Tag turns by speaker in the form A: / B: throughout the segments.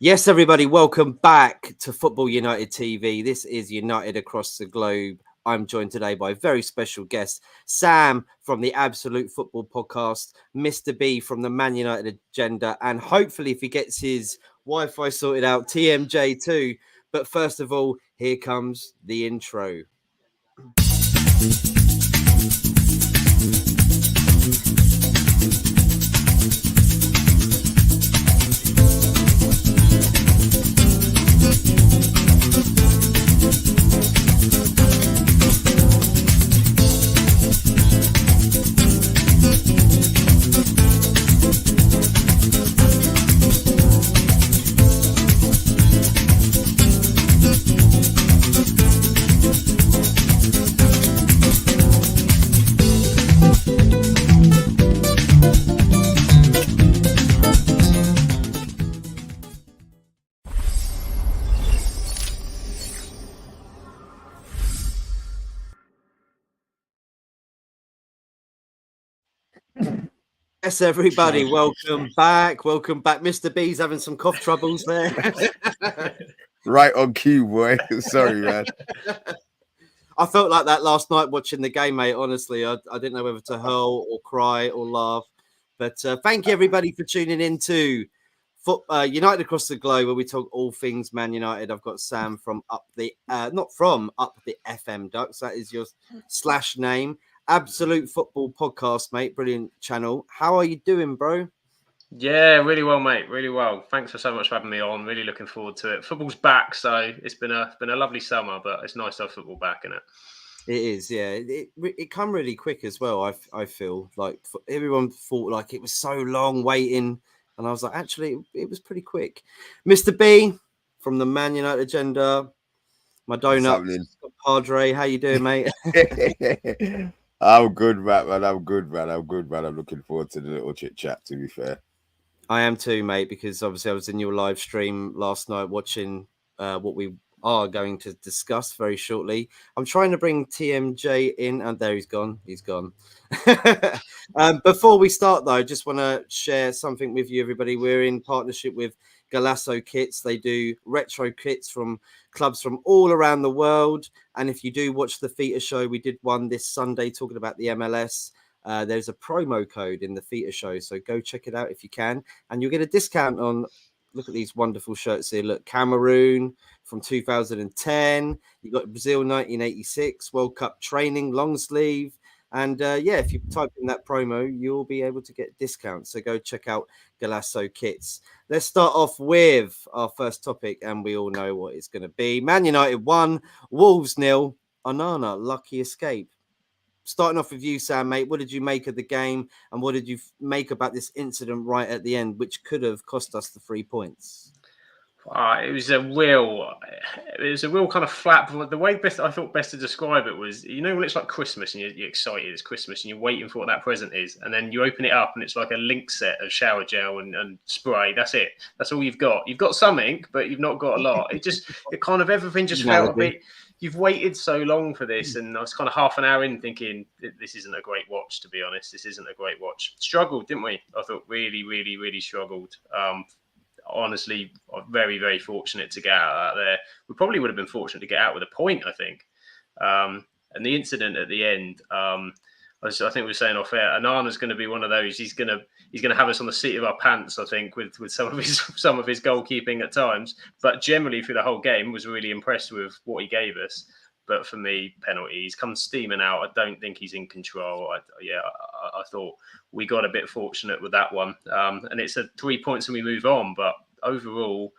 A: Yes, everybody, welcome back to Football United TV. This is United Across the Globe. I'm joined today by a very special guest, Sam from the Absolute Football Podcast, Mr. B from the Man United Agenda, and hopefully, if he gets his Wi-Fi sorted out, TMJ too. But first of all, here comes the intro. Yes, everybody, welcome back. Welcome back. Mr. B's having some cough troubles there.
B: Right on cue, boy. Sorry, man.
A: I felt like that last night watching the game, mate. Honestly, I didn't know whether to hurl or cry or laugh. But thank you, everybody, for tuning in to United Across the Globe, where we talk all things Man United. I've got Sam from Up the FM Ducks. That is your / name. Absolute Football Podcast, mate. Brilliant channel. How are you doing, bro?
C: Yeah, really well, mate. Really well. Thanks so much for having me on. Really looking forward to it. Football's back, so it's been a lovely summer, but it's nice to have football back, isn't it?
A: It is, yeah. It come really quick as well. I feel like everyone thought like it was so long waiting, and I was like, actually, it was pretty quick. Mr. B from the Man United Agenda, my donut, Padre. How you doing, mate?
B: I'm good, man. I'm good, man. I'm looking forward to the little chit chat. To be fair,
A: I am too, mate. Because obviously I was in your live stream last night watching what we are going to discuss very shortly. I'm trying to bring TMJ in, and there he's gone. He's gone. Before we start, though, I just want to share something with you, everybody. We're in partnership with Galasso Kits. They do retro kits from clubs from all around the world. And if you do watch the Theta show, we did one this Sunday talking about the MLS. There's a promo code in the Theta show, so go check it out if you can, and you'll get a discount on. Look at these wonderful shirts here. Look, Cameroon from 2010. You got Brazil 1986 World Cup training long sleeve. And if you type in that promo, you'll be able to get discounts. So go check out Galasso Kits. Let's start off with our first topic, and we all know what it's going to be. Man United 1, Wolves 0. Onana, lucky escape. Starting off with you, Sam, mate, what did you make of the game, and what did you make about this incident right at the end, which could have cost us the 3 points?
C: It was a real kind of flap. The way I thought best to describe it was, when it's like Christmas and you're excited, it's Christmas and you're waiting for what that present is, and then you open it up and it's like a link set of shower gel and spray. That's it. That's all you've got. You've got some ink, but you've not got a lot. Everything just felt a bit. You've waited so long for this, and I was kind of half an hour in thinking, this isn't a great watch, to be honest. This isn't a great watch. Struggled, didn't we? I thought really, really, really struggled. Honestly, very, very fortunate to get out there. We probably would have been fortunate to get out with a point, I think. And the incident at the end, I think we were saying off air, Onana's going to be one of those. He's going to have us on the seat of our pants, I think, with some of his goalkeeping at times. But generally, through the whole game, was really impressed with what he gave us. But for me, penalty. He's come steaming out. I don't think he's in control. I thought we got a bit fortunate with that one. And it's 3 points and we move on. But overall,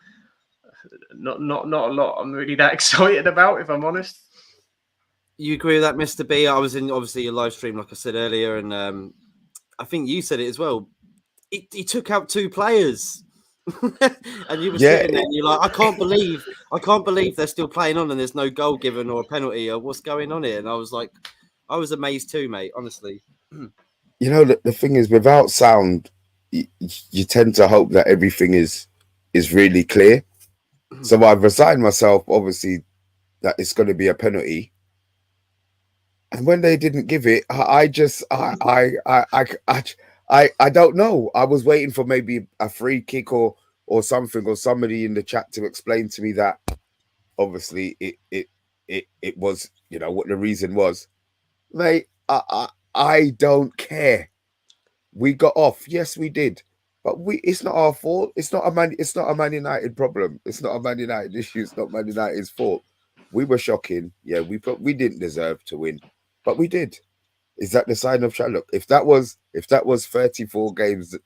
C: not a lot I'm really that excited about, if I'm honest.
A: You agree with that, Mr. B? I was in, obviously, your live stream, like I said earlier, and I think you said it as well. He took out 2 players. And you were sitting there and you're like, I can't believe they're still playing on and there's no goal given or a penalty or what's going on here. And I was like, I was amazed too, mate, honestly.
B: The thing is, without sound, you tend to hope that everything is really clear. So I've resigned myself, obviously, that it's going to be a penalty. And when they didn't give it, I don't know. I was waiting for maybe a free kick or or something, or somebody in the chat to explain to me that obviously it was, you know, what the reason was. Mate, I don't care. We got off. Yes, we did. But it's not our fault. It's not a Man United problem. It's not a Man United issue. It's not Man United's fault. We were shocking. Yeah, we didn't deserve to win, but we did. Is that the sign of look? If that was 34 games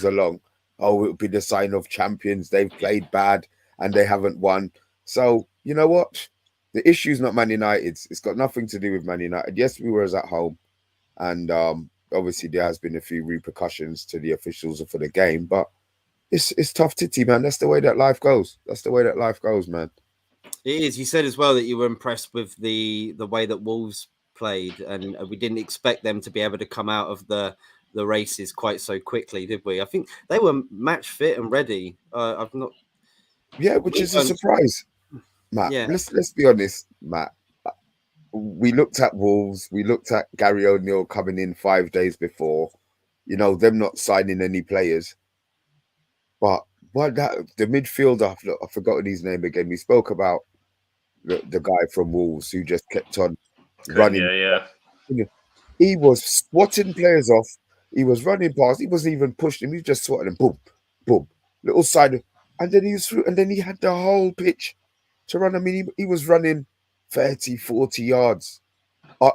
B: along, oh, it would be the sign of champions. They've played bad and they haven't won. So you know what? The issue's not Man United's. It's got nothing to do with Man United. Yes, we were at home, and obviously there has been a few repercussions to the officials for the game, but it's tough titty, man. That's the way that life goes. That's the way that life goes, man.
A: It is. You said as well that you were impressed with the way that Wolves played, and we didn't expect them to be able to come out of the races quite so quickly, did we? I think they were match fit and ready. I've not.
B: Yeah, which is a surprise, Matt.
A: Yeah.
B: Let's be honest, Matt. We looked at Wolves. We looked at Gary O'Neill coming in 5 days before. You know, them not signing any players. But the midfielder, I've forgotten his name again. We spoke about the guy from Wolves who just kept on running.
C: Yeah.
B: He was swatting players off. He was running past. He wasn't even pushing him. He was just swatting them. Boom, boom. Little side. And then he was through. And then he had the whole pitch to run. I mean, he was running 30, 40 yards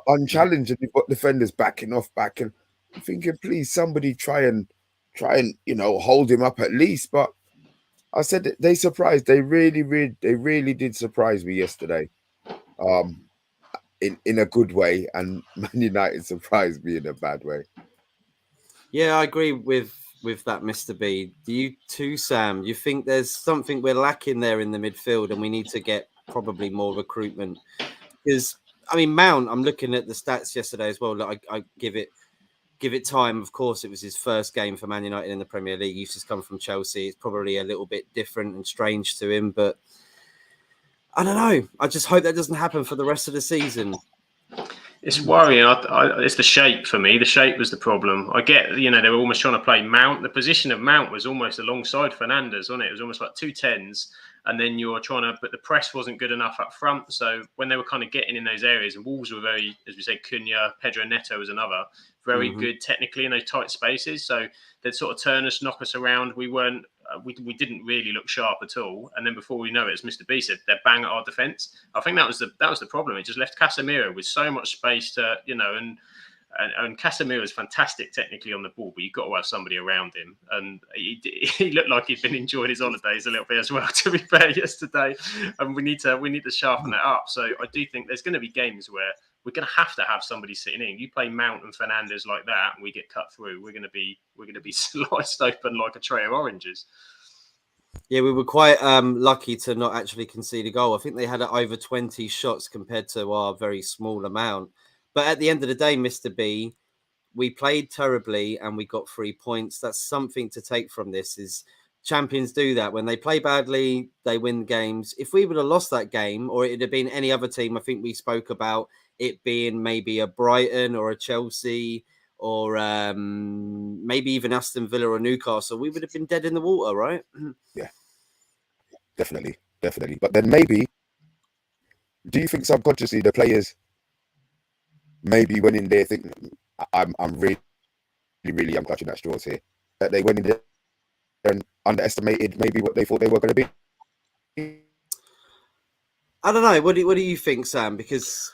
B: unchallenged. And you've got defenders backing off, I'm thinking, please, somebody try and, you know, hold him up at least. But I said that they surprised. They really did surprise me yesterday. In a good way, and Man United surprised me in a bad way.
A: Yeah, I agree with that, Mr. B. Do you too, Sam? You think there's something we're lacking there in the midfield, and we need to get probably more recruitment? Because I mean, Mount. I'm looking at the stats yesterday as well. Like, I give it time. Of course, it was his first game for Man United in the Premier League. He's just come from Chelsea. It's probably a little bit different and strange to him, but I don't know. I just hope that doesn't happen for the rest of the season.
C: It's worrying. It's the shape for me. The shape was the problem. I get, you know, they were almost trying to play Mount. The position of Mount was almost alongside Fernandes, wasn't it? It was almost like 2 10s. And then you're trying to, but the press wasn't good enough up front. So when they were kind of getting in those areas, and Wolves were very, as we say, Cunha, Pedro Neto was another, very good technically in those tight spaces. So they'd sort of turn us, knock us around. We weren't, we didn't really look sharp at all. And then before we know it, as Mr. B said, they're bang at our defence. I think that was the problem. It just left Casemiro with so much space to, you know, and Casemiro is fantastic technically on the ball, but you've got to have somebody around him. And he looked like he'd been enjoying his holidays a little bit as well, to be fair, yesterday. And we need to sharpen it up. So I do think there's going to be games where we're going to have somebody sitting in. You play Mount and Fernandes like that, and we get cut through. We're going to be sliced open like a tray of oranges.
A: Yeah, we were quite lucky to not actually concede a goal. I think they had over 20 shots compared to our very small amount. But at the end of the day, Mr. B, we played terribly and we got 3 points. That's something to take from this. Is champions do that. When they play badly, they win games. If we would have lost that game, or it'd have been any other team, I think we spoke about it being maybe a Brighton or a Chelsea or maybe even Aston Villa or Newcastle, we would have been dead in the water, right?
B: Yeah, definitely. But then maybe, do you think subconsciously the players maybe went in there thinking, I'm really I'm clutching at straws here, that they went in there and underestimated maybe what they thought they were going to be?
A: I don't know. What do you think, Sam? Because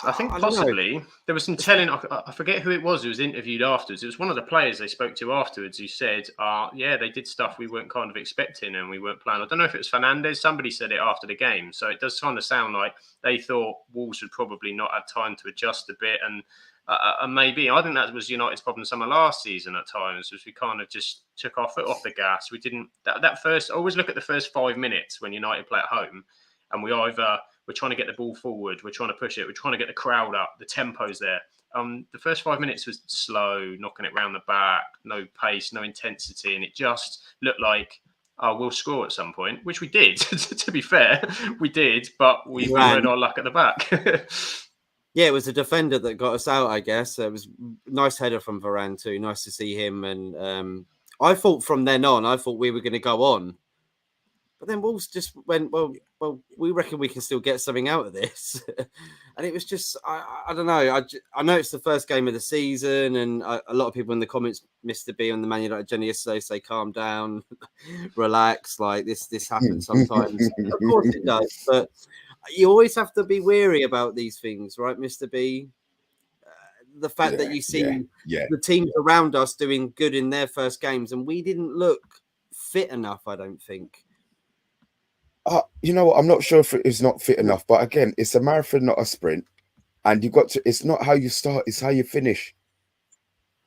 C: I think possibly there was some telling. I forget who it was who was interviewed afterwards. It was one of the players they spoke to afterwards who said, yeah, they did stuff we weren't kind of expecting and we weren't planning. I don't know if it was Fernandes. Somebody said it after the game. So it does kind of sound like they thought Wolves would probably not have time to adjust a bit. And maybe, I think that was United's problem summer last season at times, was we kind of just took our foot off the gas. We didn't, that first, always look at the first 5 minutes when United play at home, and we're trying to get the ball forward, we're trying to push it, we're trying to get the crowd up, the tempo's there. The first 5 minutes was slow, knocking it round the back, no pace, no intensity, and it just looked like, we'll score at some point, which we did. To be fair, we did, but we rode our luck at the back.
A: Yeah, it was the defender that got us out, I guess. It was a nice header from Varane too. Nice to see him. And I thought from then on, I thought we were going to go on. But then Wolves just went, well, we reckon we can still get something out of this. And it was just, I don't know. I know it's the first game of the season, and a lot of people in the comments, Mr. B on the Man United agenda yesterday, say, calm down, relax. Like this happens sometimes. Of course it does. But you always have to be wary about these things, right, Mr. B? The fact that you see the teams around us doing good in their first games, and we didn't look fit enough, I don't think.
B: You know what? I'm not sure if it's not fit enough, but again, it's a marathon, not a sprint. And you got to, it's not how you start, it's how you finish.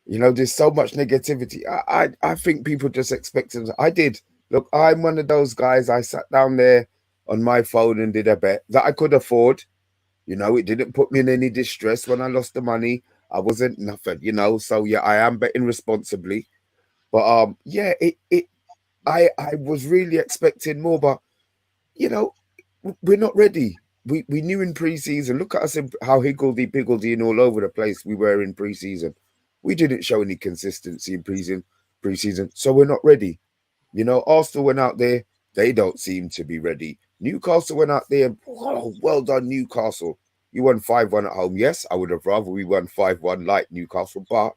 B: You know, there's so much negativity. I think people just expect it. I did. Look, I'm one of those guys. I sat down there on my phone and did a bet that I could afford. You know, it didn't put me in any distress when I lost the money. I wasn't nothing, you know. So yeah, I am betting responsibly. But yeah, I was really expecting more, but you know, we're not ready. We knew in pre-season. Look at us in how higgledy-piggledy and all over the place we were in pre-season. We didn't show any consistency in pre-season, so we're not ready. You know, Arsenal went out there. They don't seem to be ready. Newcastle went out there. Wow, well done, Newcastle. You won 5-1 at home. Yes, I would have rather we won 5-1 like Newcastle, but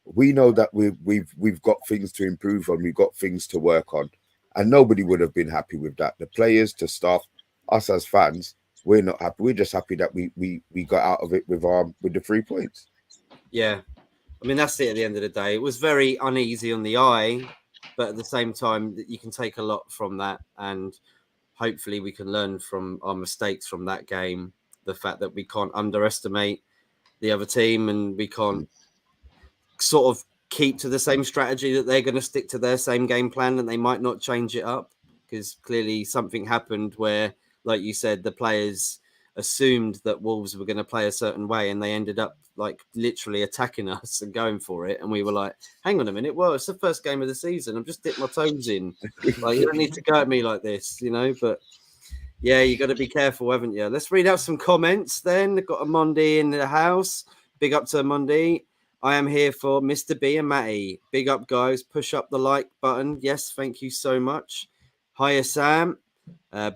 B: we know that we've got things to improve on. We've got things to work on. And nobody would have been happy with that. The players, the staff, us as fans, we're not happy. We're just happy that we got out of it with the 3 points.
A: Yeah. I mean, that's it at the end of the day. It was very uneasy on the eye, but at the same time, you can take a lot from that. And hopefully we can learn from our mistakes from that game. The fact that we can't underestimate the other team, and we can't sort of keep to the same strategy, that they're going to stick to their same game plan and they might not change it up, because clearly something happened where, like you said, the players assumed that Wolves were going to play a certain way and they ended up like literally attacking us and going for it. And we were like, hang on a minute. Well, it's the first game of the season. I've just dipped my toes in. Like, you don't need to go at me like this, you know, but yeah, you got to be careful, haven't you? Let's read out some comments then. They've got a Monday in the house. Big up to Monday. I am here for Mr. B and Matty. Big up, guys. Push up the like button. Yes, thank you so much. Hiya, Sam.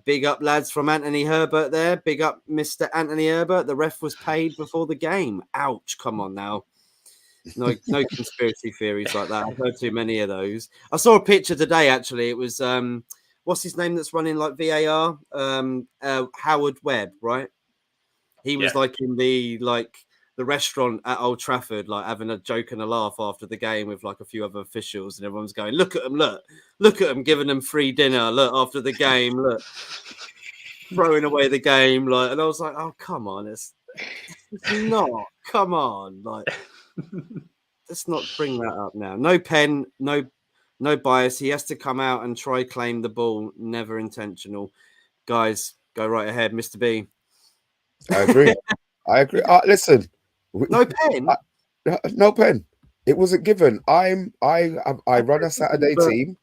A: Big up, lads, from Anthony Herbert there. Big up, Mr. Anthony Herbert. The ref was paid before the game. Ouch. Come on now. No conspiracy theories like that. I've heard too many of those. I saw a picture today, actually. It was, what's his name that's running like VAR? Howard Webb, right? He was like in the restaurant at Old Trafford, like having a joke and a laugh after the game with like a few other officials, and everyone's going, look at them, look at them giving them free dinner, look, after the game, look, throwing away the game, like, and I was like, oh, come on, it's not, come on, like, let's not bring that up now. No pen, no bias. He has to come out and try claim the ball, never intentional. Guys, go right ahead, Mr. B.
B: I agree. Listen.
A: No pen.
B: No pen. It wasn't given. I run a Saturday team.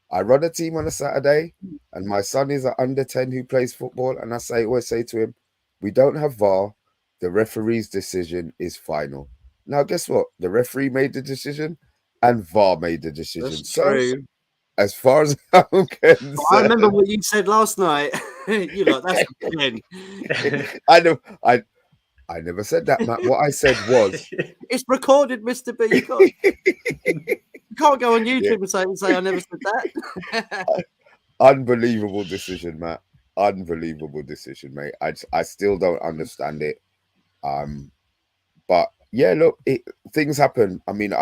B: I run a team on a Saturday, and my son is an under 10 who plays football. And I always say to him, we don't have VAR. The referee's decision is final. Now, guess what? The referee made the decision, and VAR made the decision.
A: That's true.
B: As far as I'm concerned,
A: I remember what you said last night. You like, that's a pen.
B: I never said that, Matt. What I said was,
A: it's recorded, Mr. B. You can't go on YouTube and say I never said that.
B: Unbelievable decision, Matt. Unbelievable decision, mate. I still don't understand it. But yeah, look, things happen. I mean,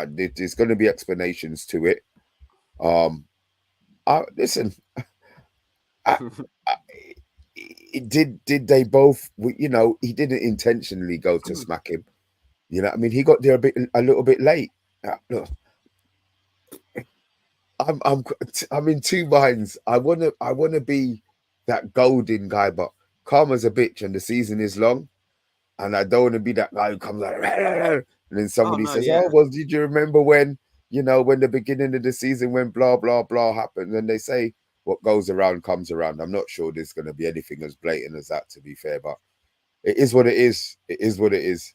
B: there's going to be explanations to it. Listen. Did they both? You know, he didn't intentionally go to smack him. You know, I mean, he got there a little bit late. Look, I'm in two minds. I wanna be that golden guy, but karma's a bitch, and the season is long, and I don't want to be that guy who comes like, and then somebody says, "Oh, well, did you remember when the beginning of the season when blah blah blah happened?" And they say, what goes around comes around. I'm not sure there's going to be anything as blatant as that, to be fair, but it is what it is. It is what it is.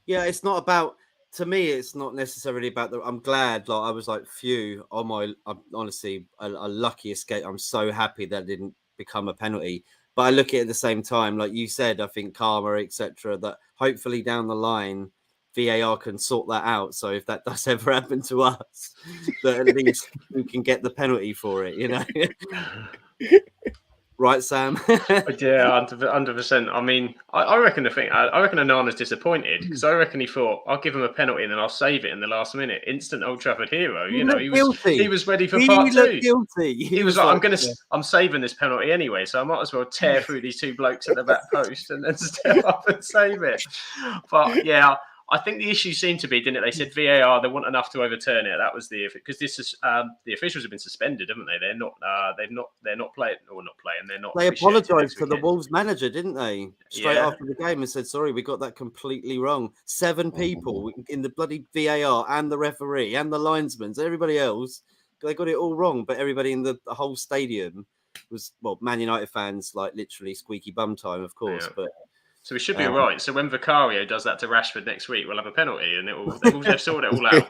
A: Yeah, it's not about to me, it's not necessarily about the. I'm glad, like I was like, phew, I'm honestly a lucky escape. I'm so happy that it didn't become a penalty. But I look at it at the same time, like you said, I think karma, etc. That hopefully down the line, VAR can sort that out. So if that does ever happen to us, that at least we can get the penalty for it. You know, right, Sam?
C: Yeah, 100%. I mean, I reckon I reckon Onana's disappointed because I reckon he thought I'll give him a penalty and then I'll save it in the last minute. Instant Old Trafford hero.
A: He looked guilty.
C: He was ready for
A: He
C: part
A: looked
C: two.
A: guilty.
C: He was like, I'm saving this penalty anyway, so I might as well tear through these two blokes at the back post and then step up and save it. But yeah, I think the issue seemed to be, didn't it? They said VAR, they want enough to overturn it. That was because this is the officials have been suspended, haven't they? They're not playing or not playing. They're not.
A: They apologised to the Wolves manager, didn't they? Straight after the game and said, "Sorry, we got that completely wrong." 7 people in the bloody VAR and the referee and the linesmen, everybody else, they got it all wrong. But everybody in the whole stadium was, well, Man United fans, like literally squeaky bum time, of course, but.
C: So we should be all right. So when Vicario does that to Rashford next week, we'll have a penalty, and they've sorted it all out.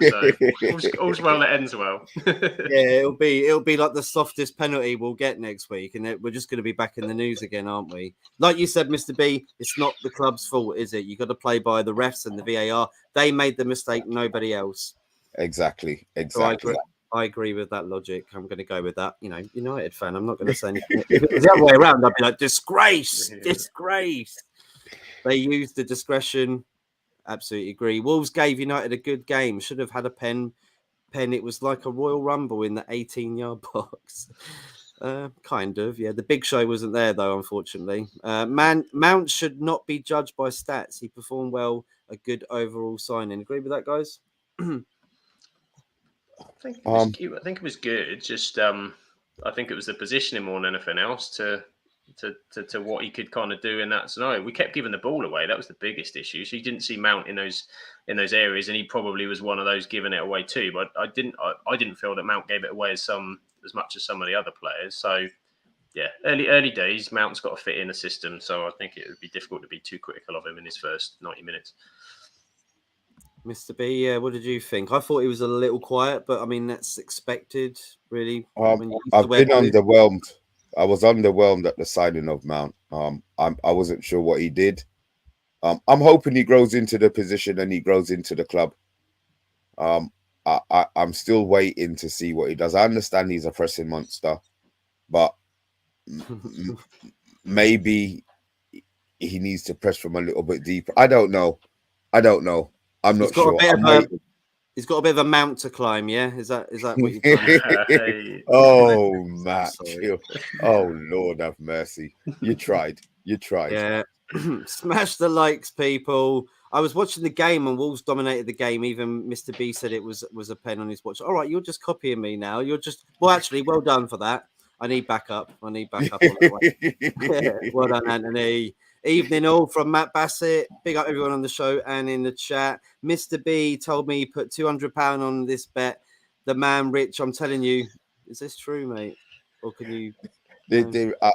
C: So all's well that ends well.
A: Yeah, it'll be like the softest penalty we'll get next week, and we're just going to be back in the news again, aren't we? Like you said, Mr. B, it's not the club's fault, is it? You got to play by the refs and the VAR. They made the mistake, nobody else.
B: Exactly.
A: So I agree with that logic. I'm going to go with that. You know, United fan. I'm not going to say anything. If it was the other way around, I'd be like, disgrace. They used the discretion. Absolutely agree. Wolves gave United a good game. Should have had a pen. It was like a Royal Rumble in the 18-yard box. Kind of, yeah. The big show wasn't there, though, unfortunately. Mount should not be judged by stats. He performed well. A good overall signing. Agree with that, guys?
C: I think it was good. Just I think it was the positioning more than anything else to what he could kind of do in that scenario. We kept giving the ball away. That was the biggest issue. So you didn't see Mount in those areas, and he probably was one of those giving it away too. But I didn't feel that Mount gave it away as much as some of the other players. So yeah, early days, Mount's got to fit in a system. So I think it would be difficult to be too critical of him in his first 90 minutes.
A: Mr. B, yeah, what did you think? I thought he was a little quiet, but I mean that's expected, really.
B: I've been underwhelmed. I was underwhelmed at the signing of Mount. I wasn't sure what he did. I'm hoping he grows into the position and he grows into the club. I'm still waiting to see what he does. I understand he's a pressing monster, but maybe he needs to press from a little bit deeper. I don't know. I'm not sure.
A: He's got a bit of a mount to climb, yeah? Is that what you're
B: Oh, Matt. Oh, Lord have mercy. You tried.
A: Yeah. Smash the likes, people. I was watching the game and Wolves dominated the game. Even Mr. B said it was a pen on his watch. All right, you're just copying me now. Actually, well done for that. I need backup. On that one. Well done, Anthony. Evening all from Matt Bassett. Big up everyone on the show and in the chat. Mr. B told me he put £200 on this bet. The man Rich, I'm telling you, is this true, mate? Or can you?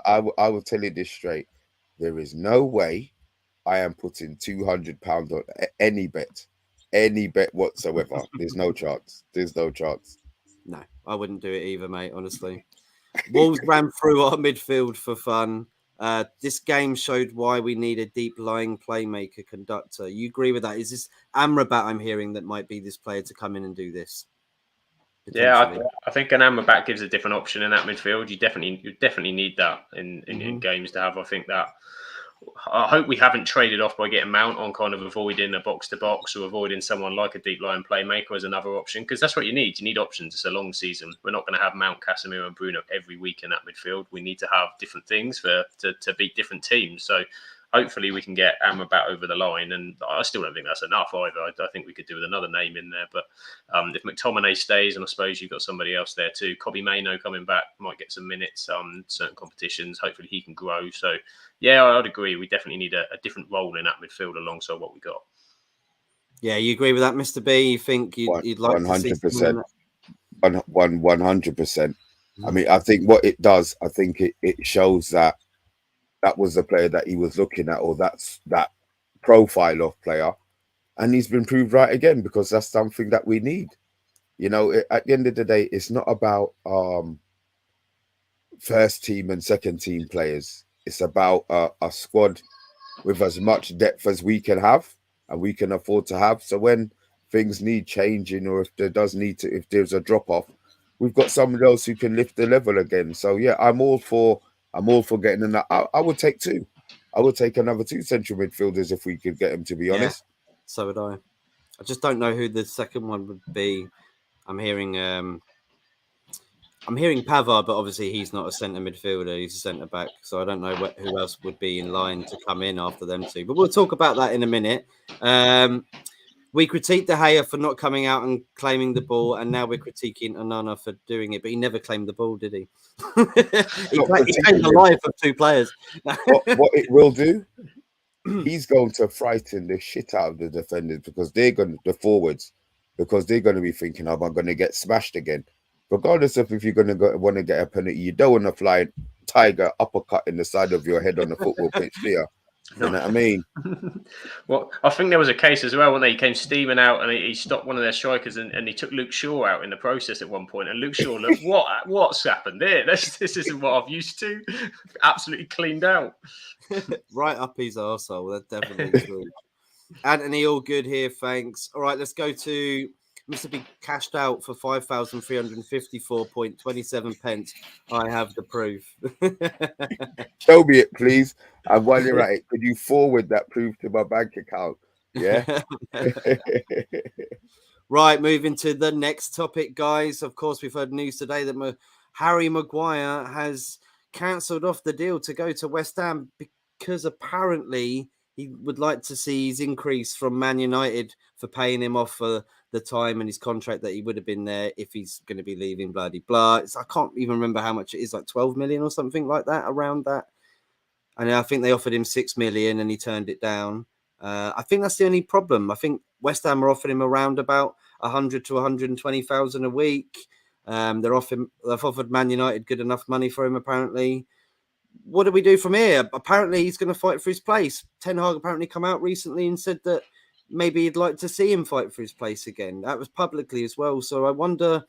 B: I will tell you this straight. There is no way I am putting £200 on any bet whatsoever. There's no chance.
A: No, I wouldn't do it either, mate. Honestly, Wolves ran through our midfield for fun. This game showed why we need a deep-lying playmaker conductor. You agree with that? Is this Amrabat I'm hearing that might be this player to come in and do this?
C: Yeah, I think an Amrabat gives a different option in that midfield. You definitely need that in games to have. I think that. I hope we haven't traded off by getting Mount on kind of avoiding a box-to-box or avoiding someone like a deep-lying playmaker as another option, because that's what you need. You need options. It's a long season. We're not going to have Mount, Casemiro and Bruno every week in that midfield. We need to have different things to beat different teams. So hopefully we can get Amrabat over the line, and I still don't think that's enough either. I think we could do with another name in there, but if McTominay stays, and I suppose you've got somebody else there too, Kobbie Mainoo coming back, might get some minutes certain competitions. Hopefully he can grow. So yeah, I'd agree. We definitely need a different role in that midfield alongside what we got.
A: Yeah, you agree with that, Mr. B? You think you'd like
B: 100%. 100%. I mean, I think what it does, I think it shows that was the player that he was looking at, or that profile of player. and he's been proved right again, because that's something that we need. You know, at the end of the day, it's not about first team and second team players. It's about a squad with as much depth as we can have and we can afford to have. So when things need changing, or if there's a drop off, we've got someone else who can lift the level again. So yeah, I'm all for getting in that. I would take two. I would take another two central midfielders if we could get them, to be honest.
A: So would I. I just don't know who the second one would be. I'm hearing Pavard, but obviously he's not a centre midfielder. He's a centre back. So I don't know who else would be in line to come in after them two. But we'll talk about that in a minute. We critiqued De Gea for not coming out and claiming the ball, and now we're critiquing Onana for doing it. But he never claimed the ball, did he? he claimed the life of two players.
B: what it will do, he's going to frighten the shit out of the defenders, because the forwards, because they're going to be thinking, am I going to get smashed again? Regardless of if you're going to want to get a penalty, you don't want to fly tiger uppercut in the side of your head on the football pitch, do you? You know what I mean?
C: Well, I think there was a case as well when he came steaming out and he stopped one of their strikers and he took Luke Shaw out in the process at one point. And Luke Shaw looked, what's happened here? This isn't what I'm used to. Absolutely cleaned out.
A: Right up his arsehole. That's definitely true. Anthony, all good here, thanks. All right, let's go to Mr. B cashed out for 5,354.27 pence. I have the proof.
B: Show me it, please. And while you're at it, could you forward that proof to my bank account? Yeah.
A: Right, moving to the next topic, guys. Of course, we've heard news today that Harry Maguire has cancelled off the deal to go to West Ham because apparently he would like to see his increase from Man United for paying him off for the time and his contract that he would have been there if he's going to be leaving, blah, blah, blah. I can't even remember how much it is, like 12 million or something like that, around that. And I think they offered him 6 million and he turned it down. I think that's the only problem. I think West Ham are offering him around about 100 to 120,000 a week. They've offered Man United good enough money for him, apparently. What do we do from here? Apparently, he's going to fight for his place. Ten Hag apparently come out recently and said that maybe he'd like to see him fight for his place again. That was publicly as well. So I wonder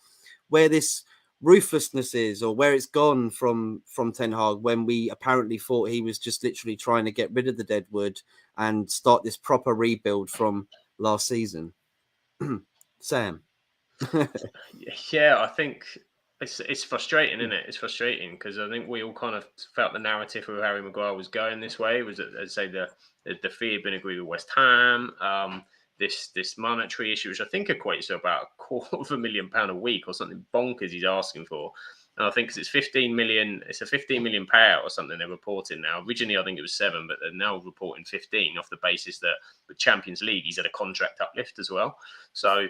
A: where this ruthlessness is, or where it's gone from Ten Hag, when we apparently thought he was just literally trying to get rid of the deadwood and start this proper rebuild from last season. Sam.
C: Yeah, I think it's frustrating, isn't it? It's frustrating because I think we all kind of felt the narrative of Harry Maguire was going this way. It was, as I say, the fee had been agreed with West Ham. This monetary issue, which I think equates to about £250,000 a week or something bonkers he's asking for. And I think it's 15 million. It's a 15 million payout or something they're reporting now. Originally, I think it was 7, but they're now reporting 15 off the basis that with Champions League, he's had a contract uplift as well. So,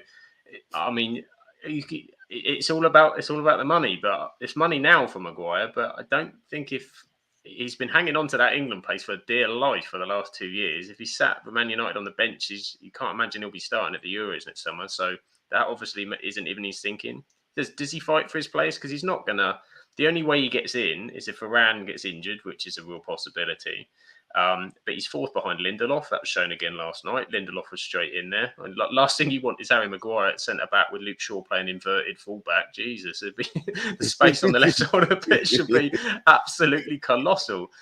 C: I mean, it's all about the money, but it's money now for Maguire. But I don't think if he's been hanging on to that England place for dear life for the last 2 years, if he sat for Man United on the bench, you can't imagine he'll be starting at the Euros next summer. So that obviously isn't even his thinking. Does he fight for his place? Because he's not gonna. The only way he gets in is if Varane gets injured, which is a real possibility. But he's fourth behind Lindelof. That was shown again last night. Lindelof was straight in there. And last thing you want is Harry Maguire at centre back with Luke Shaw playing inverted fullback. Jesus, it'd be, the space on the left side of the pitch should be absolutely colossal.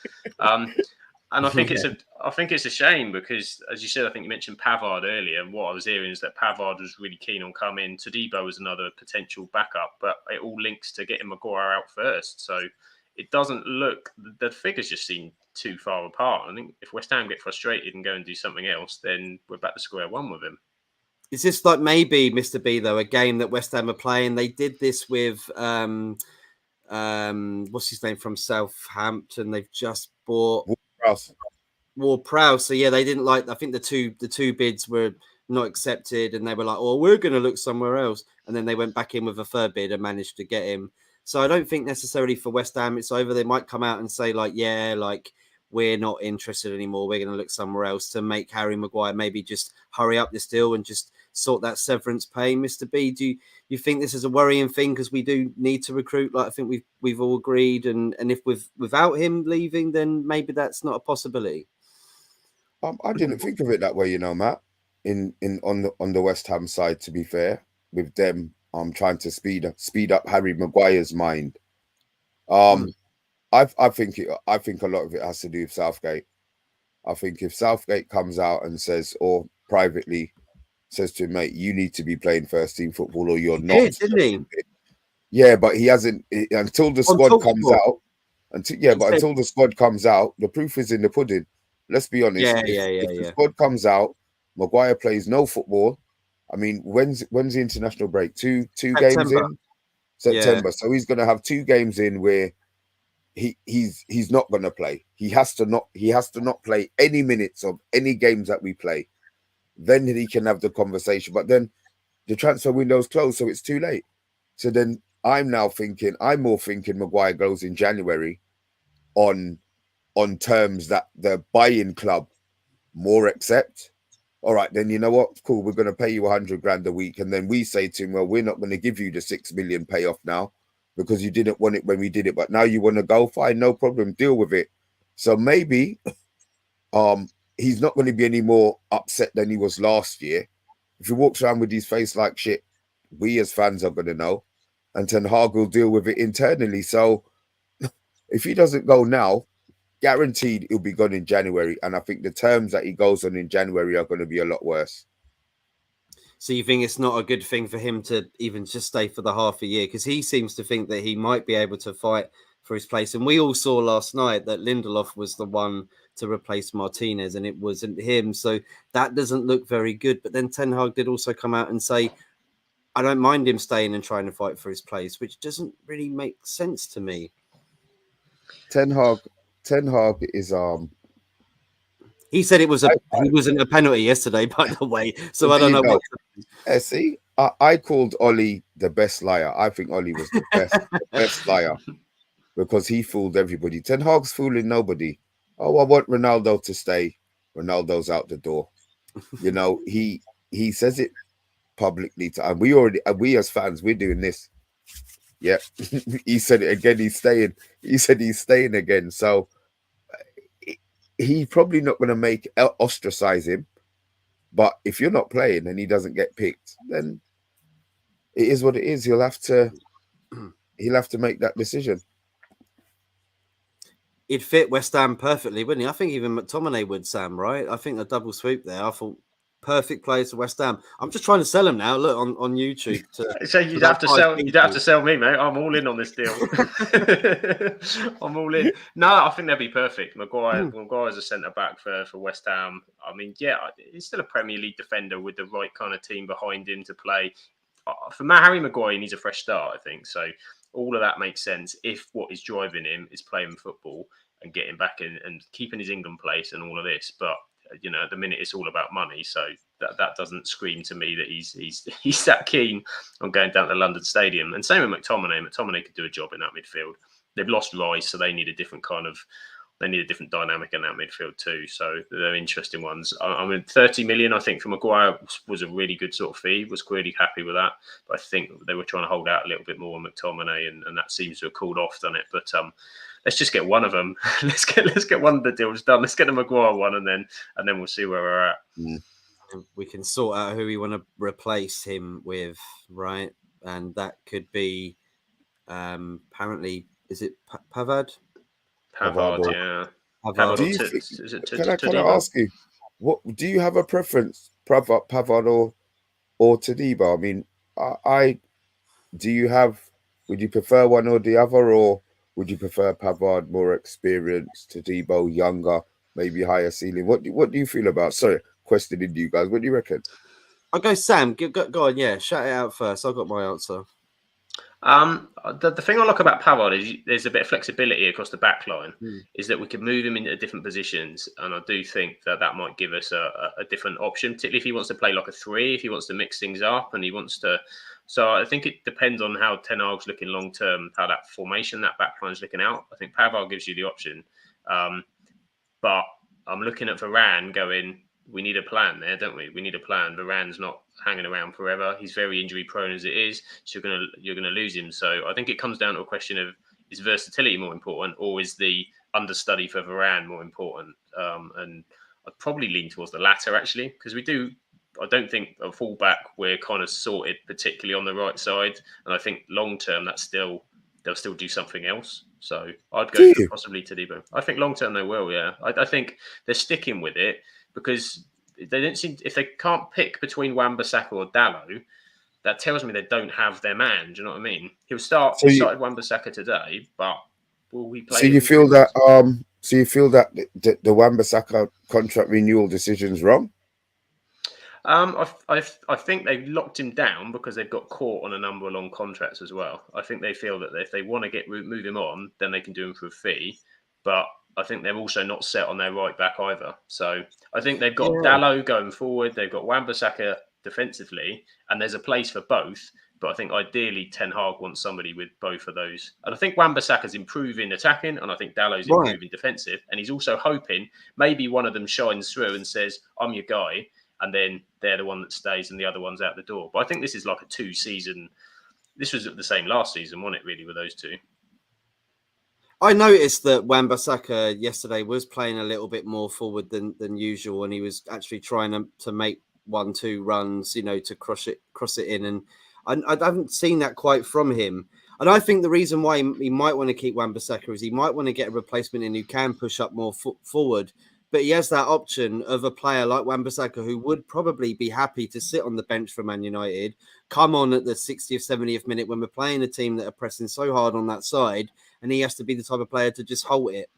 C: And I think it's a shame because, as you said, I think you mentioned Pavard earlier. And what I was hearing is that Pavard was really keen on coming. Todibo was another potential backup, but it all links to getting Maguire out first. So it doesn't look, the figures just seem too far apart. I think if West Ham get frustrated and go and do something else, then we're back to square one with him.
A: Is this like maybe, Mr. B, though, a game that West Ham are playing? They did this with what's his name from Southampton? They've just bought Ward-Prowse. So yeah, they didn't like. I think the two bids were not accepted, and they were like, "Oh, we're going to look somewhere else." And then they went back in with a third bid and managed to get him. So I don't think necessarily for West Ham it's over. They might come out and say like, "Yeah, like we're not interested anymore. We're going to look somewhere else," to make Harry Maguire maybe just hurry up this deal and just sort that severance pay. Mr. B, do you think this is a worrying thing because we do need to recruit? Like I think we've all agreed, and if without him leaving, then maybe that's not a possibility.
B: I didn't think of it that way, Matt. on the West Ham side, to be fair, with them trying to speed up Harry Maguire's mind. I think a lot of it has to do with Southgate. I think if Southgate comes out and says, or privately says to him, mate, you need to be playing first team football or you're not.
A: Didn't he?
B: Yeah, but he hasn't until the squad comes out. Until the squad comes out, the proof is in the pudding. Let's be honest. If the squad comes out, Maguire plays no football. I mean, when's the international break? Two games in September. So he's going to have 2 games in where he's not going to play. He has to not play any minutes of any games that we play. Then he can have the conversation. But then the transfer window's closed, so it's too late. So then I'm more thinking Maguire goes in January on terms that the buy-in club more accept. All right, then you know what? Cool, we're going to pay you 100 grand a week. And then we say to him, well, we're not going to give you the 6 million payoff now because you didn't want it when we did it. But now you want to go, fine, no problem, deal with it. So maybe he's not going to be any more upset than he was last year. If he walks around with his face like shit, we as fans are going to know. And Ten Hag will deal with it internally. So if he doesn't go now, guaranteed he'll be gone in January. And I think the terms that he goes on in January are going to be a lot worse.
A: So you think it's not a good thing for him to even just stay for the half a year? Because he seems to think that he might be able to fight for his place. And we all saw last night that Lindelof was the one to replace Martinez and it wasn't him. So that doesn't look very good. But then Ten Hag did also come out and say, I don't mind him staying and trying to fight for his place, which doesn't really make sense to me.
B: Ten Hag is
A: he said it was he wasn't a penalty yesterday, by the way. So I don't know.
B: See, I called Ollie the best liar. I think Ollie was the best liar because he fooled everybody. Ten Hag's fooling nobody. Oh, I want Ronaldo to stay. Ronaldo's out the door. You know, he says it publicly and we as fans, we're doing this. Yeah. He said it again, he's staying. He said he's staying again. So he's probably not going to ostracize him. But if you're not playing and he doesn't get picked, then it is what it is. He'll have to make that decision.
A: It'd fit West Ham perfectly, wouldn't he? I think even McTominay would, Sam, right? I think a double swoop there. I thought perfect players for West Ham. I'm just trying to sell him now. Look on YouTube.
C: So you'd have to sell me, mate. I'm all in on this deal. I'm all in. No, I think they'd be perfect. Maguire's a centre back for West Ham. I mean, yeah, he's still a Premier League defender with the right kind of team behind him to play. For Harry Maguire, he needs a fresh start, I think. So all of that makes sense if what is driving him is playing football and getting back in and keeping his England place and all of this. But you know, at the minute it's all about money, so that doesn't scream to me that he's that keen on going down to London Stadium. And same with McTominay. McTominay could do a job in that midfield. They've lost Rice, so they need a different dynamic in that midfield too. So they're interesting ones. I mean, 30 million, I think, for Maguire was a really good sort of fee. Was really happy with that. But I think they were trying to hold out a little bit more on McTominay, and that seems to have cooled off, done it. But let's just get one of them. let's get one of the deals done. Let's get the Maguire one, and then we'll see where we're at.
A: We can sort out who we want to replace him with, right? And that could be apparently, is it Pavard?
C: Pavard, yeah.
B: Can I ask you, what do you have a preference, Pavard or Todibo? I mean, would you prefer one or the other, or would you prefer Pavard, more experienced, Todibo, younger, maybe higher ceiling? What do you feel about? Sorry, questioning you guys. What do you reckon?
A: I'll go Sam. Go on, yeah. Shout it out first. I've got my answer.
C: The thing I like about Pavard is there's a bit of flexibility across the back line, is that we can move him into different positions, and I do think that might give us a different option, particularly if he wants to play like a 3, if he wants to mix things up and he wants to. So I think it depends on how Ten Hag's looking long term, how that formation, that back line is looking out. I think Pavard gives you the option, but I'm looking at Varane going, we need a plan there, don't we? We need a plan. Varane's not hanging around forever. He's very injury prone as it is, so you're gonna lose him. So I think it comes down to a question of, is versatility more important, or is the understudy for Varane more important? And I'd probably lean towards the latter, actually, because we do I don't think a fullback we're kind of sorted, particularly on the right side. And I think long term they'll still do something else. So I'd
B: Do
C: go for
B: you?
C: possibly Tadibo. I think long term they will. Yeah, I think they're sticking with it because they don't seem if they can't pick between Wan-Bissaka or Dalot. That tells me they don't have their man. Do you know what I mean? He
B: So you
C: started Wan-Bissaka today, but will we
B: so
C: play
B: you
C: him in
B: feel
C: 3
B: that
C: months?
B: the Wan-Bissaka contract renewal decision's wrong?
C: I think they've locked him down because they've got caught on a number of long contracts as well. I think they feel that if they want to move him on, then they can do him for a fee. But I think they're also not set on their right back either. So I think they've got
A: Yeah.
C: Dalot going forward. They've got Wan-Bissaka defensively, and there's a place for both. But I think ideally Ten Hag wants somebody with both of those. And I think Wan-Bissaka's improving attacking, and I think Dalot's
A: Right.
C: improving defensive. And he's also hoping maybe one of them shines through and says, "I'm your guy." And then they're the one that stays and the other one's out the door. But I think this is like a 2-season. This was the same last season, wasn't it, really, with those two?
A: I noticed that Wan-Bissaka yesterday was playing a little bit more forward than usual, and he was actually trying to make 1-2 runs, to cross it in. And I haven't seen that quite from him. And I think the reason why he might want to keep Wan-Bissaka is he might want to get a replacement in who can push up more forward. But he has that option of a player like Wan-Bissaka who would probably be happy to sit on the bench for Man United, come on at the 60th, 70th minute when we're playing a team that are pressing so hard on that side, and he has to be the type of player to just hold it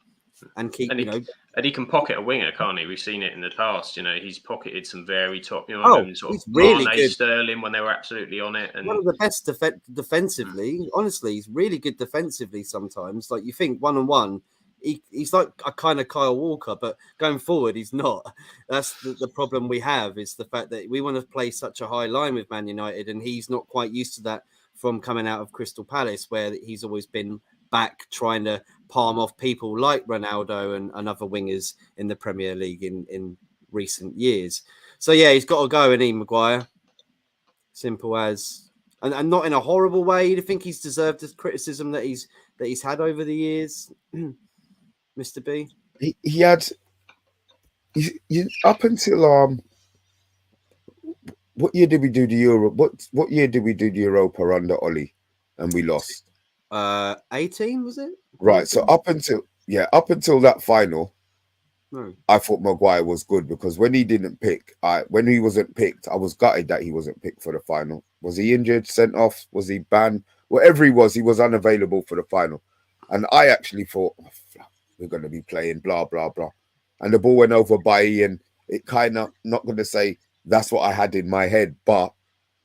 A: and keep,
C: And he can pocket a winger, can't he? We've seen it in the past. He's pocketed some very top,
A: he's really good.
C: Sterling when they were absolutely on it. And
A: one of the best defensively. Honestly, he's really good defensively sometimes. Like you think one-on-one, he's like a kind of Kyle Walker, but going forward, he's not. That's the problem we have is the fact that we want to play such a high line with Man United, and he's not quite used to that from coming out of Crystal Palace, where he's always been back trying to palm off people like Ronaldo and other wingers in the Premier League in recent years. So yeah, he's got to go, and Maguire. Simple as, and not in a horrible way. You think he's deserved the criticism that he's had over the years, Mr. B?
B: He had up until what year did we do the Euro? What year did we do the Europa under Ollie, and we lost?
A: 18 was it?
B: Right. So up until that final,
A: No.
B: I thought Maguire was good because when he didn't pick, when he wasn't picked, I was gutted that he wasn't picked for the final. Was he injured, sent off? Was he banned? Whatever he was unavailable for the final. And I actually thought, we're going to be playing blah, blah, blah. And the ball went over by and it kind of, not going to say that's what I had in my head, but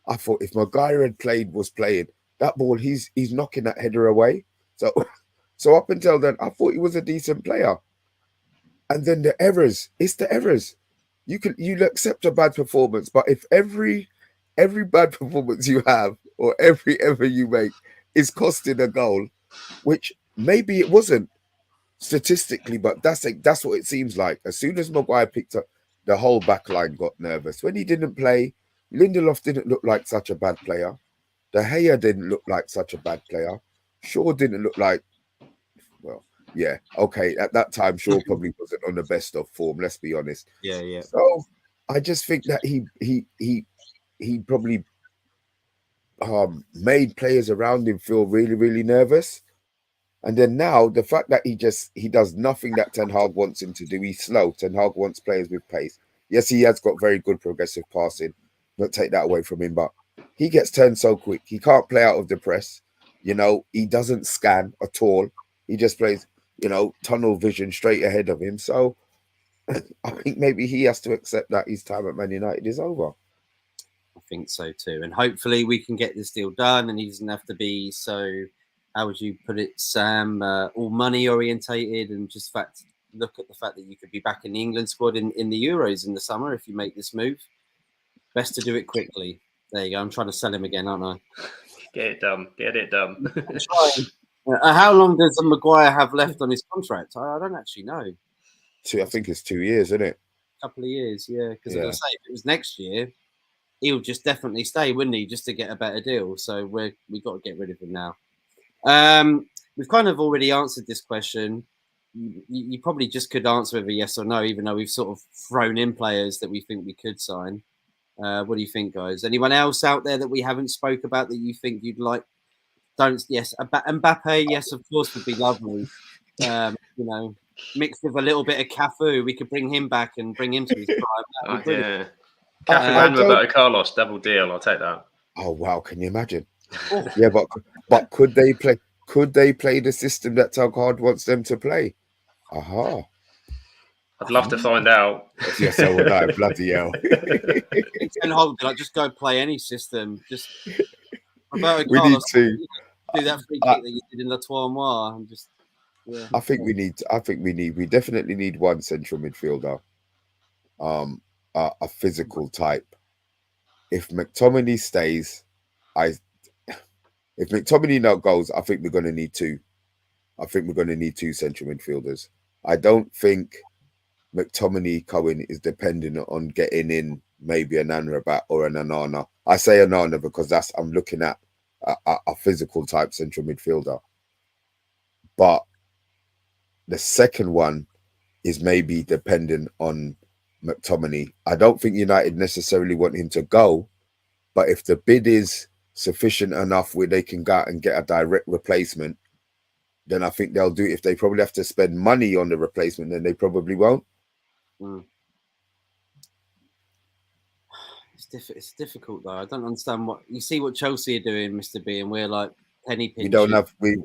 B: I thought if Maguire was playing, that ball, he's knocking that header away. So up until then, I thought he was a decent player. And then it's the errors. You'll accept a bad performance, but if every bad performance you have or every error you make is costing a goal, which maybe it wasn't statistically, but that's what it seems like. As soon as Maguire picked up, the whole back line got nervous. When he didn't play, Lindelof didn't look like such a bad player. De Gea didn't look like such a bad player. Shaw didn't look like, well, yeah, okay. At that time, Shaw probably wasn't on the best of form. Let's be honest.
A: Yeah.
B: So I just think that he probably made players around him feel really, really nervous. And then now the fact that he does nothing that Ten Hag wants him to do. He's slow. Ten Hag wants players with pace. Yes, he has got very good progressive passing. Don't take that away from him, but he gets turned so quick. He can't play out of the press. He doesn't scan at all. He just plays, tunnel vision straight ahead of him. So I think maybe he has to accept that his time at Man United is over.
A: I think so too. And hopefully we can get this deal done and he doesn't have to be so, how would you put it, Sam, all money orientated, and just look at the fact that you could be back in the England squad in the Euros in the summer if you make this move. Best to do it quickly. There you go. I'm trying to sell him again, aren't I?
C: Get it done.
A: How long does Maguire have left on his contract? I don't actually know.
B: I think it's 2 years, isn't it?
A: A couple of years, yeah. Because as I say, if it was next year, he'll just definitely stay, wouldn't he? Just to get a better deal. So we've got to get rid of him now. We've kind of already answered this question. You probably just could answer with a yes or no, even though we've sort of thrown in players that we think we could sign. What do you think, guys? Anyone else out there that we haven't spoke about that you think you'd like? Yes, Mbappe, yes, of course, would be lovely. Mixed with a little bit of Cafu, we could bring him back and bring him to his prime.
C: Yeah. Cafu and Roberto Carlos, double deal. I'll take that.
B: Oh wow, can you imagine? Yeah, but could they play? Could they play the system that Ten Hag wants them to play? Aha!
C: I'd love to find out.
B: Yes, I would. I bloody hell.
A: Ten Hag, like, just go play any system. Just Roberto
B: We
A: Carlos,
B: need to
A: do that free kick that you did in La Tournois and just. Yeah.
B: I think we definitely need one central midfielder, a physical type. If McTominay stays, if McTominay not goes, I think we're going to need two. I think we're going to need two central midfielders. I don't think McTominay Cohen is dependent on getting in maybe an Amrabat or an Onana. I say Onana because I'm looking at a physical type central midfielder. But the second one is maybe dependent on McTominay. I don't think United necessarily want him to go, but if the bid is sufficient enough where they can go out and get a direct replacement, then I think they'll do it. If they probably have to spend money on the replacement, then they probably won't.
A: It's difficult though. I don't understand what you see what Chelsea are doing, Mr. B, and we're like penny pinching. We're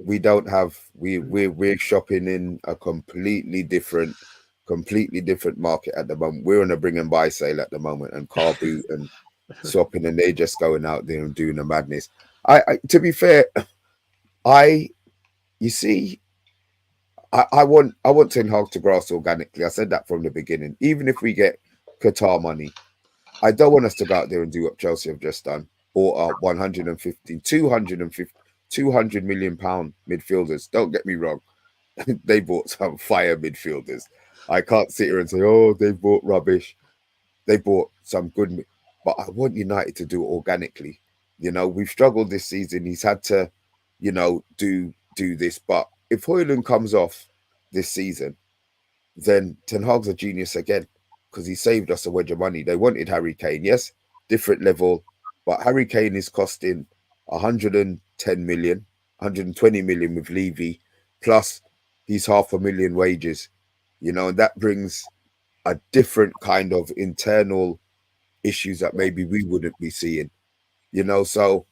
A: shopping in a completely different market at the moment. We're on a bring and buy sale at the moment, and car boot and shopping, and they're just going out there and doing the madness. To be fair, I want Ten Hag to grass organically. I said that from the beginning. Even if we get Qatar money, I don't want us to go out there and do what Chelsea have just done, or 200 million pound midfielders. Don't get me wrong. They bought some fire midfielders. I can't sit here and say, oh, they bought rubbish. They bought some good, but I want United to do it organically. We've struggled this season. He's had to, do this. But if Højlund comes off this season, then Ten Hag's a genius again, because he saved us a wedge of money. They wanted Harry Kane, yes, different level, but Harry Kane is costing 110 million, 120 million with Levy, plus he's 500,000 wages, and that brings a different kind of internal issues that maybe we wouldn't be seeing, so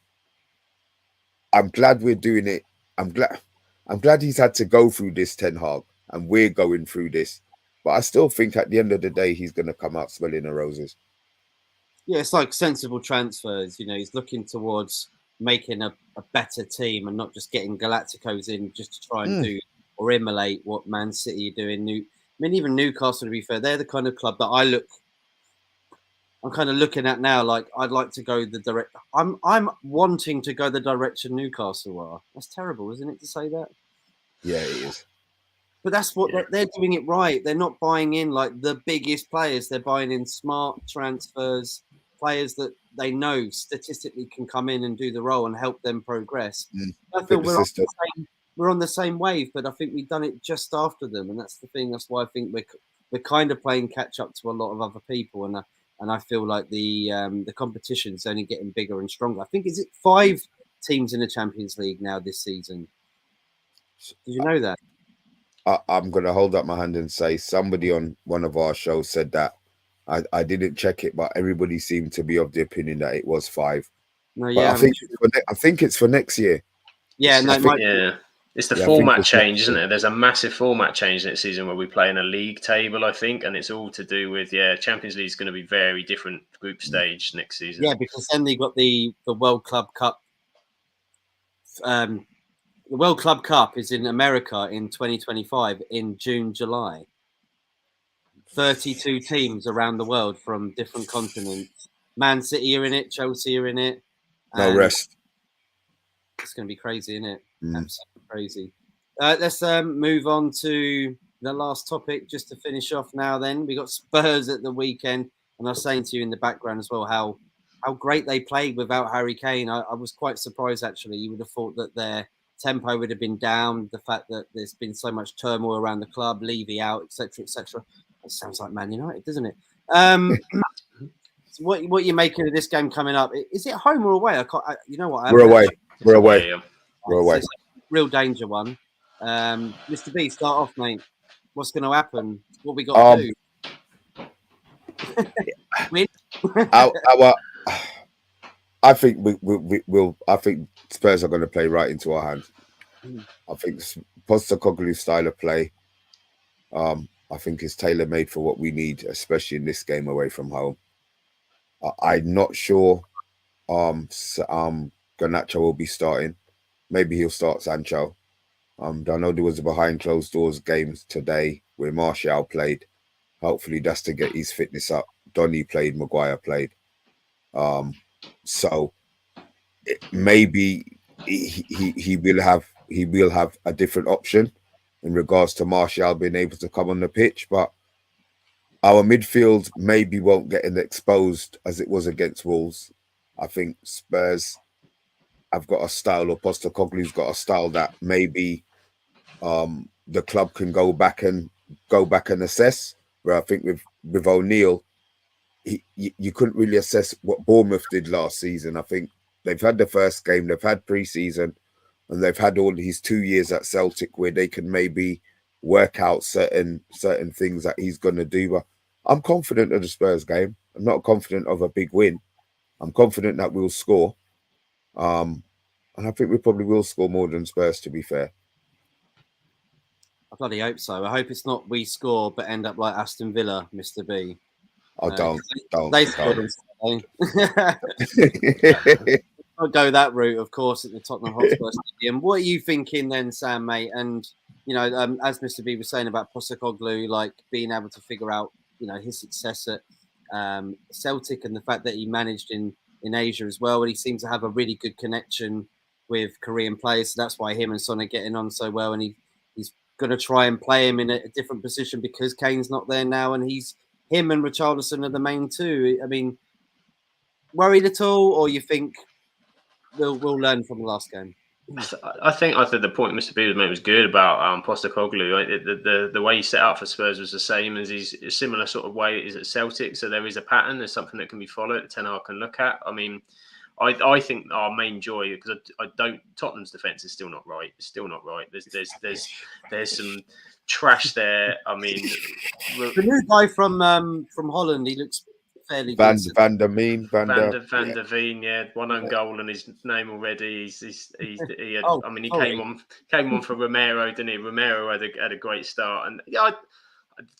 A: I'm glad we're doing it. I'm glad he's had to go through this, Ten Hag, and we're going through this. But I still think at the end of the day, he's going to come out smelling the roses. Yeah, it's like sensible transfers. He's looking towards making a better team and not just getting Galacticos in just to try and do or emulate what Man City are doing. Even Newcastle, to be fair, they're the kind of club that I'm kind of looking at now. Like, I'd like to go the direct. I'm wanting to go the direction Newcastle are. That's terrible, isn't it, to say that?
B: Yeah, it is.
A: But that's what they're doing it right. They're not buying in like the biggest players. They're buying in smart transfers, players that they know statistically can come in and do the role and help them progress. I feel we're on the same wave, but I think we've done it just after them, and that's the thing. That's why I think we're kind of playing catch up to a lot of other people, and I feel like the competition's only getting bigger and stronger. I think is it 5 teams in the Champions League now this season? Did you know that?
B: I'm going to hold up my hand and say somebody on one of our shows said that. I didn't check it, but everybody seemed to be of the opinion that it was 5.
A: No, yeah,
B: I think it's for next year.
A: Yeah,
C: it's the format change, isn't it? There's a massive format change next season where we play in a league table, I think, and it's all to do with Champions League is going to be very different group stage next season.
A: Yeah, because then they got the World Club Cup. The World Club Cup is in America in 2025 in June, July. 32 teams around the world from different continents. Man City are in it, Chelsea are in it.
B: No rest.
A: It's going to be crazy, isn't it? Absolutely crazy. Let's move on to the last topic just to finish off now then. We got Spurs at the weekend, and I was saying to you in the background as well how great they played without Harry Kane. I was quite surprised, actually. You would have thought that their tempo would have been down, the fact that there's been so much turmoil around the club, Levy out, etc., etc. That sounds like Man United, doesn't it? So what you making of this game coming up? Is it home or away? You know what?
B: We're away. We're
C: So,
B: away.
C: yeah.
B: We're away.
A: It's a real danger one. Mr. B, start off, mate. What's going to happen? What we got to do? Win?
B: I think we'll. I think Spurs are going to play right into our hands. I think Postecoglou's style of play. I think is tailor made for what we need, especially in this game away from home. I'm not sure. Garnacho will be starting. Maybe he'll start Sancho. I know there was a behind closed doors games today where Martial played. Hopefully that's to get his fitness up. Donny played, Maguire played. So maybe he will have a different option in regards to Martial being able to come on the pitch, but our midfield maybe won't get as exposed as it was against Wolves. I think Spurs have got a style, or Postecoglou's got a style that maybe the club can go back and assess. Where I think with O'Neill, you couldn't really assess what Bournemouth did last season. I think they've had the first game, they've had pre-season, and they've had all his 2 years at Celtic where they can maybe work out certain things that he's going to do. But I'm confident of the Spurs game. I'm not confident of a big win. I'm confident that we'll score. And I think we probably will score more than Spurs, to be fair.
A: I bloody hope so. I hope it's not we score but end up like Aston Villa, Mr. B.
B: Oh, don't.
A: They scored on Saturday. I'll go that route, of course, at the Tottenham Hotspur Stadium. What are you thinking then, Sam, mate? And, you know, as Mr. B was saying about Postecoglou, like being able to figure out, you know, his success at Celtic and the fact that he managed in Asia as well. And he seems to have a really good connection with Korean players. So that's why him and Son are getting on so well. And he's going to try and play him in a different position because Kane's not there now. And him and Richarlison are the main two. I mean, worried at all, or you think we'll learn from the last game?
C: I think the point Mr. B was made was good about Postecoglou. Right? The way he set up for Spurs was the same as he's a similar sort of way it is at Celtic. So there is a pattern. There's something that can be followed. that Ten Hag can look at. I mean, I think our main joy, because Tottenham's defense is still not right. It's still not right. There's some trash there. I mean,
A: the new guy from Holland, he looks fairly good.
B: Van der
C: Veen, yeah, one own goal and his name already. He came on for Romero, didn't he? Romero had a great start, and yeah,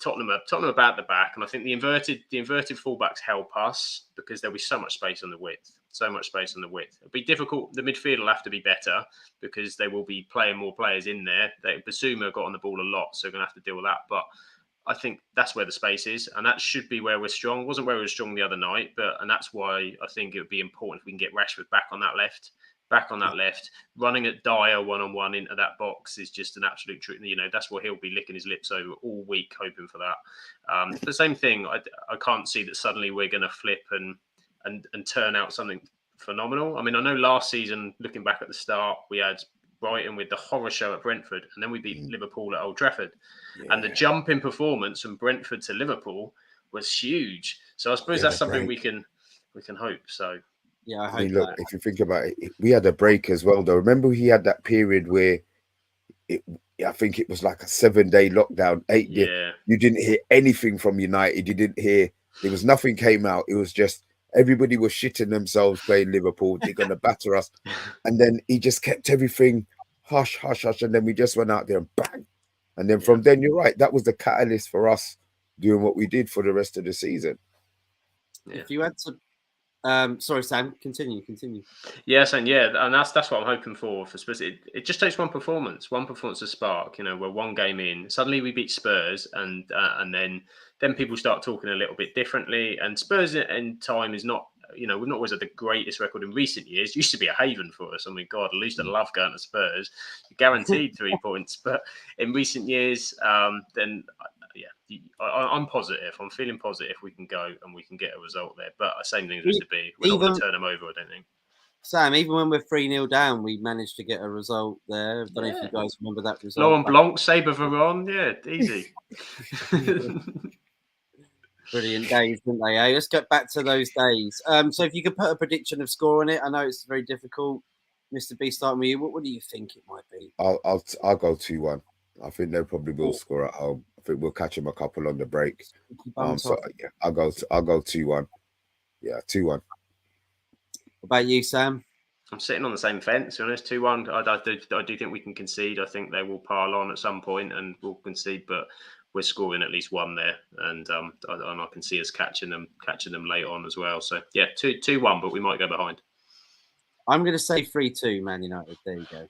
C: Tottenham about the back, and I think the inverted fullbacks help us because there'll be so much space on the width. It'll be difficult. The midfield will have to be better because they will be playing more players in there. Basuma got on the ball a lot, so we're going to have to deal with that. But I think that's where the space is, and that should be where we're strong. It wasn't where we were strong the other night, and that's why I think it would be important if we can get Rashford back on that left. Running at Dyer one-on-one into that box is just an absolute truth. You know, that's what he'll be licking his lips over all week, hoping for that. The same thing, I can't see that suddenly we're going to flip and turn out something phenomenal. I mean, I know last season, looking back at the start, we had Brighton with the horror show at Brentford, and then we beat Liverpool at Old Trafford. Yeah. And the jump in performance from Brentford to Liverpool was huge. So I suppose that's something we can hope. So
A: yeah, I
B: mean, look, if you think about it, we had a break as well, though. Remember, he had that period where I think it was like a 7-day lockdown, 8 days.
C: Yeah.
B: You didn't hear anything from United. You didn't hear. There was nothing came out. It was just everybody was shitting themselves playing Liverpool. They're going to batter us. And then he just kept everything hush, hush, hush. And then we just went out there and bang. And then from then, you're right. That was the catalyst for us doing what we did for the rest of the season.
C: Yeah.
A: If you had to, sorry, Sam, continue.
C: Yes, and that's what I'm hoping for Spurs. It just takes one performance to spark. You know, we're one game in, suddenly we beat Spurs, and then people start talking a little bit differently. And Spurs in time is not, you know, we've not always had the greatest record in recent years. It used to be a haven for us. I mean, God, at least I love going to Spurs. You're guaranteed 3 points. But in recent years, then I'm positive. I'm feeling positive we can go and we can get a result there. But same thing as Mr. B. We're not going to turn them over, I don't think.
A: Sam, even when we're 3-0 down, we managed to get a result there. I don't know if you guys remember that result.
C: Laurent Blanc, Sabre Veron, yeah, easy.
A: Brilliant days, didn't they? Eh? Let's get back to those days. So if you could put a prediction of score on it, I know it's very difficult. Mr. B, starting with you. What do you think it might be?
B: I'll go 2-1. I think they probably will score at home. I think we'll catch them a couple on the break. So yeah, I'll go 2-1. Yeah, 2-1.
A: What about you, Sam?
C: I'm sitting on the same fence. To be honest, 2-1. I do think we can concede. I think they will pile on at some point and we'll concede, but we're scoring at least one there, and I can see us catching them late on as well. So yeah, 2-1, but we might go behind.
A: I'm going to say 3-2, Man United. There you go.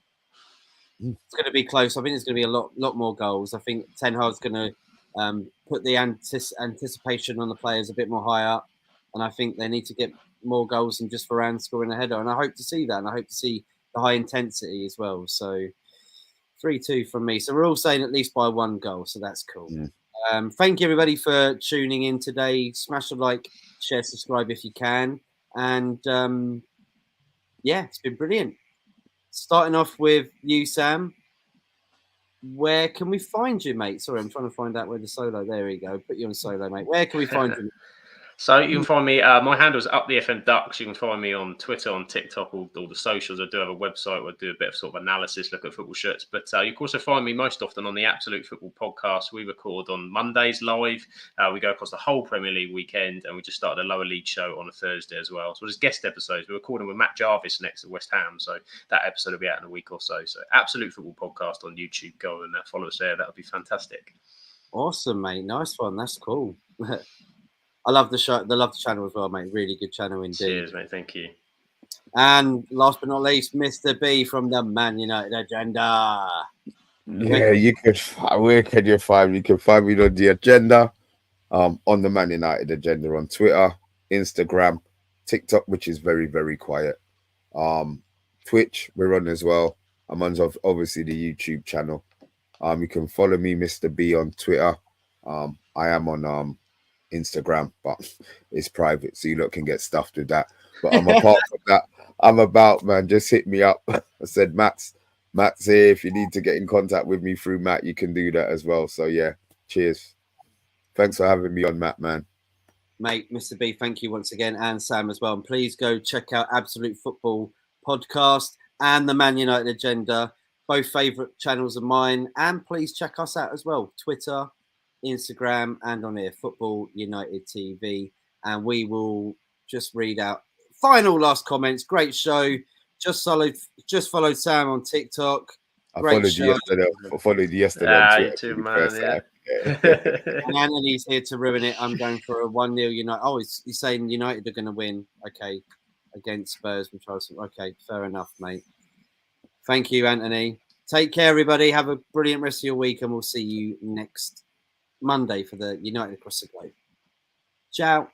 A: It's going to be close. I think there's going to be a lot more goals. I think Ten Hag's going to put the anticipation on the players a bit more high up, and I think they need to get more goals than just Varane scoring a header. And I hope to see that, and I hope to see the high intensity as well. So 3-2 from me. So we're all saying at least by 1 goal. So that's cool. Yeah. Thank you everybody for tuning in today. Smash a like, share, subscribe if you can, and yeah, it's been brilliant. Starting off with you, Sam. Where can we find you, mate? Sorry, I'm trying to find out where the solo. There we go. Put you on solo, mate. Where can we find you?
C: So you can find me. My handle's up the FM Ducks. You can find me on Twitter, on TikTok, all the socials. I do have a website where I do a bit of sort of analysis, look at football shirts. But you can also find me most often on the Absolute Football podcast. We record on Mondays live. We go across the whole Premier League weekend, and we just started a lower league show on a Thursday as well. So there's guest episodes. We're recording with Matt Jarvis next to West Ham, so that episode will be out in a week or so. So Absolute Football podcast on YouTube. Go and follow us there. That would be fantastic.
A: Awesome, mate. Nice one. That's cool. I love the show. I love the channel as well, mate. Really good channel indeed.
C: Cheers, mate. Thank you.
A: And last but not least, Mr. B from the Man United Agenda.
B: Yeah, you could. Where can you find me? You can find me on the agenda, on the Man United Agenda on Twitter, Instagram, TikTok, which is very, very quiet. Twitch, we're on as well. I'm on obviously the YouTube channel. You can follow me, Mr. B, on Twitter. I am on Instagram, but it's private, so you lot can get stuffed with that. But I'm apart from that, I'm about, man. Just hit me up. I said Matt's here. If you need to get in contact with me through Matt, you can do that as well. So yeah, cheers. Thanks for having me on, Matt, man.
A: Mate, Mr. B, thank you once again, and Sam as well. And please go check out Absolute Football Podcast and the Man United Agenda, both favourite channels of mine. And please check us out as well, Twitter, Instagram, and on here, Football United TV. And we will just read out final last comments. Great show. Just followed Sam on TikTok.
B: Great show. I followed you yesterday on Twitter.
C: Too, man, yeah.
A: And Anthony's here to ruin it. I'm going for a 1-0 United. Oh, he's saying United are going to win. Okay, against Spurs. Okay, fair enough, mate. Thank you, Anthony. Take care, everybody. Have a brilliant rest of your week, and we'll see you next Monday for the United Across the Globe. Ciao.